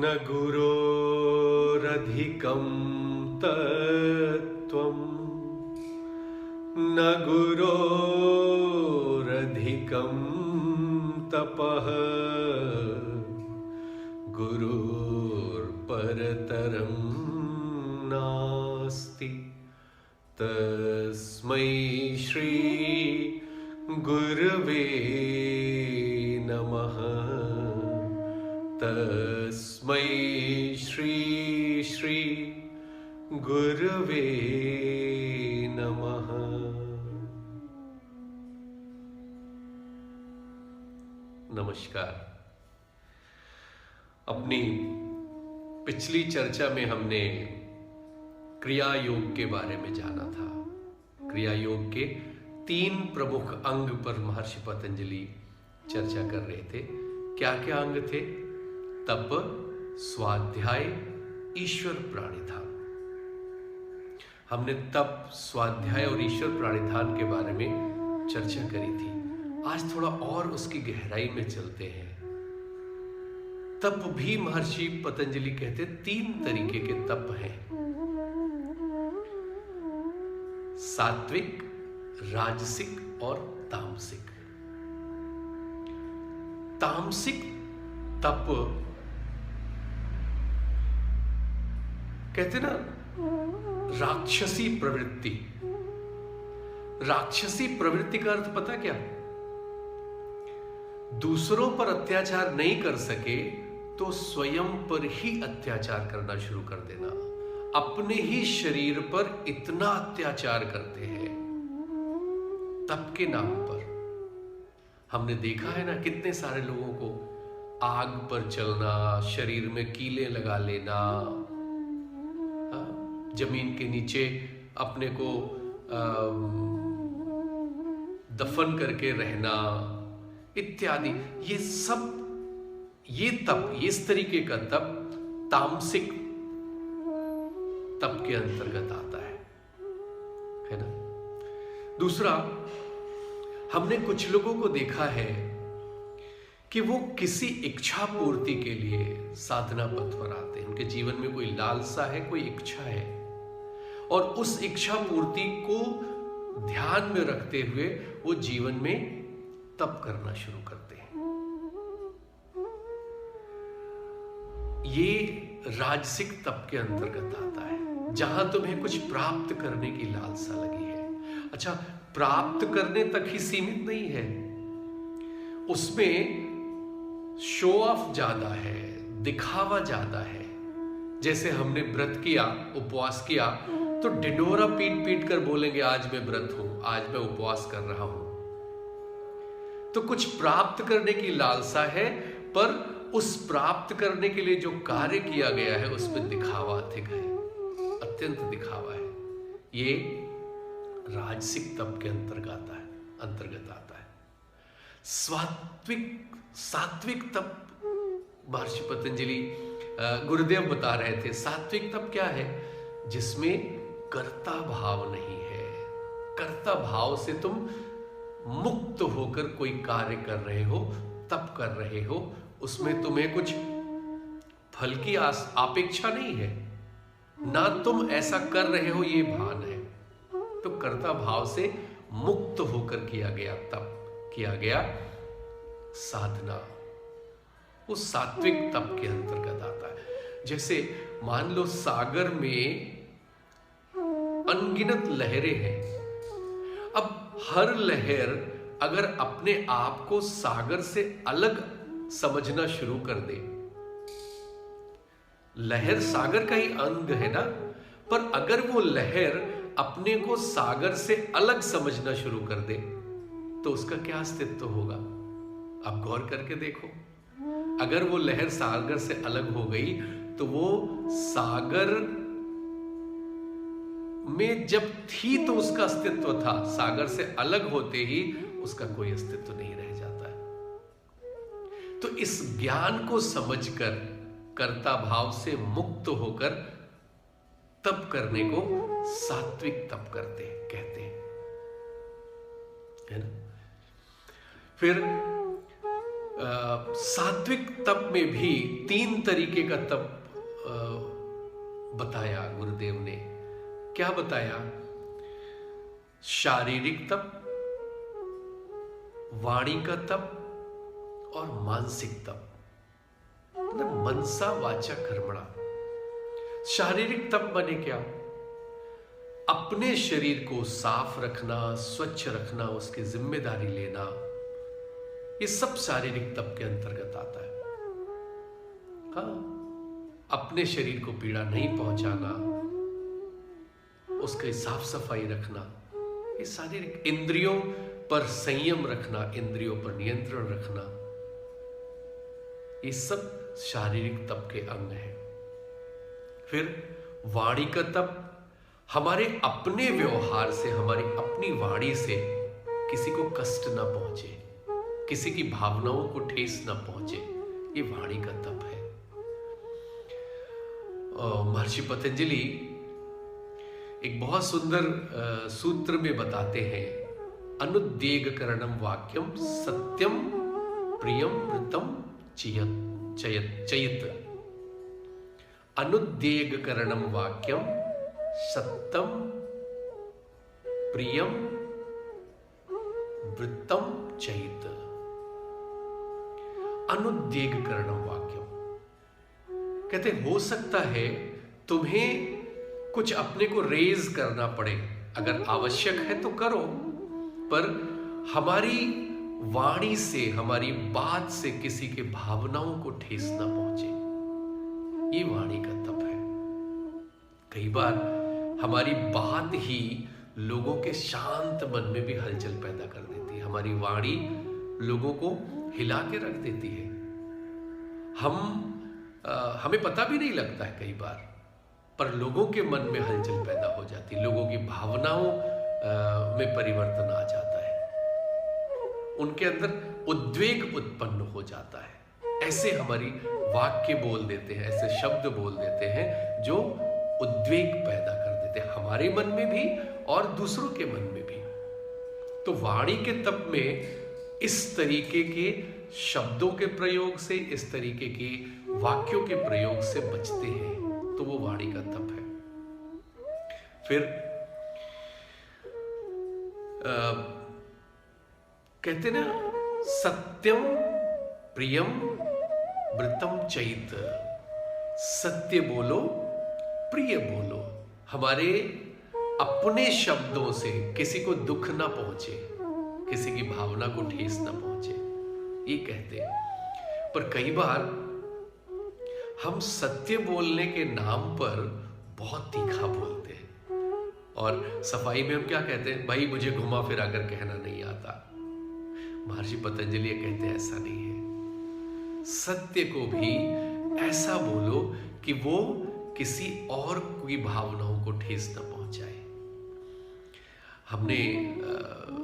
न गुरोरधिकं तत्त्वं न गुरोरधिकं तपः गुरुर्परतरं नास्ति तस्मै श्री गुरवे नमः तस्मै श्री गुरवे नमः। नमस्कार। अपनी पिछली चर्चा में हमने क्रिया योग के बारे में जाना था। क्रिया योग के 3 प्रमुख अंग पर महर्षि पतंजलि चर्चा कर रहे थे। क्या क्या अंग थे? तप, स्वाध्याय, ईश्वर प्राणिधान। हमने तप, स्वाध्याय और ईश्वर प्राणिधान के बारे में चर्चा करी थी। आज थोड़ा और उसकी गहराई में चलते हैं। तप भी महर्षि पतंजलि कहते 3 तरीके के तप हैं। सात्विक, राजसिक और तामसिक। तामसिक तप कहते ना राक्षसी प्रवृत्ति। राक्षसी प्रवृत्ति का अर्थ पता क्या? दूसरों पर अत्याचार नहीं कर सके तो स्वयं पर ही अत्याचार करना शुरू कर देना। अपने ही शरीर पर इतना अत्याचार करते हैं तप के नाम पर। हमने देखा है ना कितने सारे लोगों को आग पर चलना, शरीर में कीलें लगा लेना, जमीन के नीचे अपने को दफन करके रहना इत्यादि। ये सब ये तप, इस तरीके का तप तामसिक तप के अंतर्गत आता है ना। दूसरा, हमने कुछ लोगों को देखा है कि वो किसी इच्छा पूर्ति के लिए साधना पथ पर आते हैं। उनके जीवन में कोई लालसा है, कोई इच्छा है, और उस इच्छा पूर्ति को ध्यान में रखते हुए वो जीवन में तप करना शुरू करते हैं। ये राजसिक तप के अंतर्गत आता है, जहां तुम्हें कुछ प्राप्त करने की लालसा लगी है। अच्छा, प्राप्त करने तक ही सीमित नहीं है, उसमें शो ऑफ ज्यादा है, दिखावा ज्यादा है। जैसे हमने व्रत किया, उपवास किया, तो ढिढोरा पीट पीट कर बोलेंगे आज मैं व्रत हूं, आज मैं उपवास कर रहा हूं। तो कुछ प्राप्त करने की लालसा है, पर उस प्राप्त करने के लिए जो कार्य किया गया है उसमें दिखावा अधिक है, अत्यंत दिखावा है। ये राजसिक तप के अंतर्गत आता है। सात्विक तप महर्षि पतंजलि गुरुदेव बता रहे थे। सात्विक तप क्या है? जिसमें कर्ता भाव नहीं है। कर्ता भाव से तुम मुक्त होकर कोई कार्य कर रहे हो, तप कर रहे हो, उसमें तुम्हें कुछ फल की अपेक्षा नहीं है, ना तुम ऐसा कर रहे हो ये भान है। तो कर्ता भाव से मुक्त होकर किया गया तप, किया गया साधना, उस सात्विक तप के अंतर्गत आता है। जैसे मान लो सागर में अनगिनत लहरें हैं। अब हर लहर अगर अपने आप को सागर से अलग समझना शुरू कर दे, लहर सागर का ही अंग है ना, पर अगर वो लहर अपने को सागर से अलग समझना शुरू कर दे तो उसका क्या अस्तित्व होगा? आप गौर करके देखो। अगर वो लहर सागर से अलग हो गई तो वो सागर में जब थी तो उसका अस्तित्व था, सागर से अलग होते ही उसका कोई अस्तित्व नहीं रह जाता है। तो इस ज्ञान को समझकर कर्ता भाव से मुक्त होकर तप करने को सात्विक तप कहते हैं, है ना। फिर सात्विक तप में भी 3 तरीके का तप बताया गुरुदेव ने। क्या बताया? शारीरिक तप, वाणी का तप और मानसिक तप, मतलब मनसा वाचा कर्मणा। शारीरिक तप बने क्या? अपने शरीर को साफ रखना, स्वच्छ रखना, उसकी जिम्मेदारी लेना, ये सब शारीरिक तप के अंतर्गत आता है। हाँ, अपने शरीर को पीड़ा नहीं पहुंचाना, उसकी साफ सफाई रखना, ये शारीरिक। इंद्रियों पर संयम रखना, इंद्रियों पर नियंत्रण रखना, ये सब शारीरिक तप के अंग हैं। फिर वाणी का तप, हमारे अपने व्यवहार से, हमारी अपनी वाणी से किसी को कष्ट ना पहुंचे, किसी की भावनाओं को ठेस ना पहुंचे, ये वाणी का तप है। महर्षि पतंजलि एक बहुत सुंदर सूत्र में बताते हैं, अनुद्वेगकरणम वाक्यम सत्यम प्रियम वृतम चयत। अनुद्वेगकरणम वाक्यम सत्यम प्रियम वृत्तम चयत। अनुद्वेगकरणम वाक्यम कहते हो सकता है तुम्हें कुछ अपने को रेज करना पड़े, अगर आवश्यक है तो करो, पर हमारी वाणी से, हमारी बात से किसी के भावनाओं को ठेस ना पहुंचे, ये वाणी का तप है। कई बार हमारी बात ही लोगों के शांत मन में भी हलचल पैदा कर देती है। हमारी वाणी लोगों को हिला के रख देती है। हमें पता भी नहीं लगता है कई बार, पर लोगों के मन में हलचल पैदा हो जाती है, लोगों की भावनाओं में परिवर्तन आ जाता है, उनके अंदर उद्वेग उत्पन्न हो जाता है। ऐसे हमारी वाक्य बोल देते हैं, ऐसे शब्द बोल देते हैं जो उद्वेग पैदा कर देते हैं, हमारे मन में भी और दूसरों के मन में भी। तो वाणी के तप में इस तरीके के शब्दों के प्रयोग से, इस तरीके के वाक्यों के प्रयोग से बचते हैं, तो वो वाणी का तप है। फिर कहते ना, सत्यम प्रियम वृतम चैत। सत्य बोलो, प्रिय बोलो, हमारे अपने शब्दों से किसी को दुख ना पहुंचे, किसी की भावना को ठेस ना पहुंचे, ये कहते हैं। पर कई बार हम सत्य बोलने के नाम पर बहुत तीखा बोलते हैं, और सफाई में हम क्या कहते हैं, भाई मुझे घुमा फिरा कर कहना नहीं आता। महर्षि पतंजलि कहते हैं ऐसा नहीं है। सत्य को भी ऐसा बोलो कि वो किसी और की भावनाओं को ठेस न पहुंचाए। हमने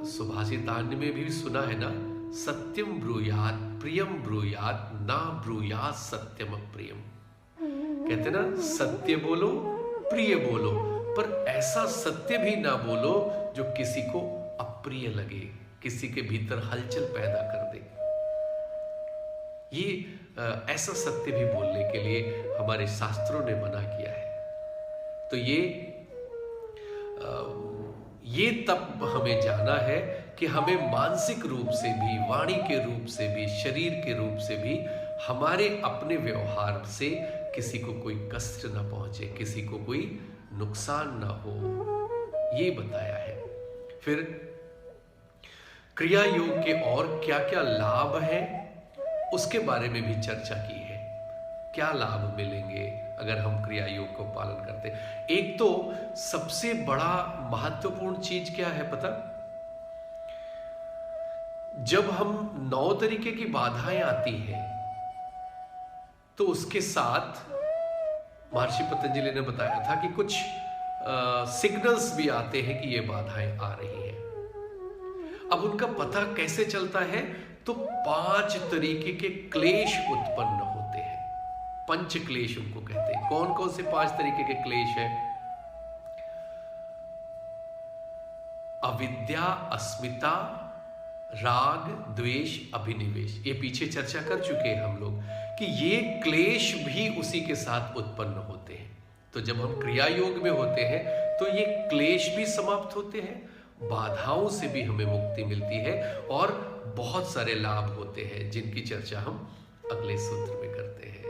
सुभाषितान्य में भी सुना है ना, सत्यम ब्रूयात प्रियम ब्रूयात ना ब्रूयात सत्यम अप्रियम। कहते ना, सत्य बोलो, प्रिय बोलो, पर ऐसा सत्य भी ना बोलो जो किसी को अप्रिय लगे, किसी के भीतर हलचल पैदा कर दे। ये ऐसा सत्य भी बोलने के लिए हमारे शास्त्रों ने मना किया है। तो ये तब हमें जाना है कि हमें मानसिक रूप से भी, वाणी के रूप से भी, शरीर के रूप से भी, हमारे अपने व्यवहार से किसी को कोई कष्ट ना पहुंचे, किसी को कोई नुकसान ना हो, ये बताया है। फिर क्रिया योग के और क्या क्या लाभ हैं, उसके बारे में भी चर्चा की है। क्या लाभ मिलेंगे अगर हम क्रिया योग को पालन करते हैं? एक तो सबसे बड़ा महत्वपूर्ण चीज क्या है पता? जब हम 9 तरीके की बाधाएं आती हैं, तो उसके साथ महर्षि पतंजलि ने बताया था कि कुछ सिग्नल्स भी आते हैं कि ये बाधाएं आ रही हैं। अब उनका पता कैसे चलता है? तो 5 तरीके के क्लेश उत्पन्न होते हैं। पंच क्लेश उनको कहते हैं। कौन कौन से 5 तरीके के क्लेश हैं? अविद्या, अस्मिता, राग द्वेष अभिनिवेश, ये पीछे चर्चा कर चुके हैं हम लोग कि ये क्लेश भी उसी के साथ उत्पन्न होते हैं। तो जब हम क्रिया योग में होते हैं तो ये क्लेश भी समाप्त होते हैं, बाधाओं से भी हमें मुक्ति मिलती है और बहुत सारे लाभ होते हैं जिनकी चर्चा हम अगले सूत्र में करते हैं।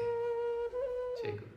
जय गुरु।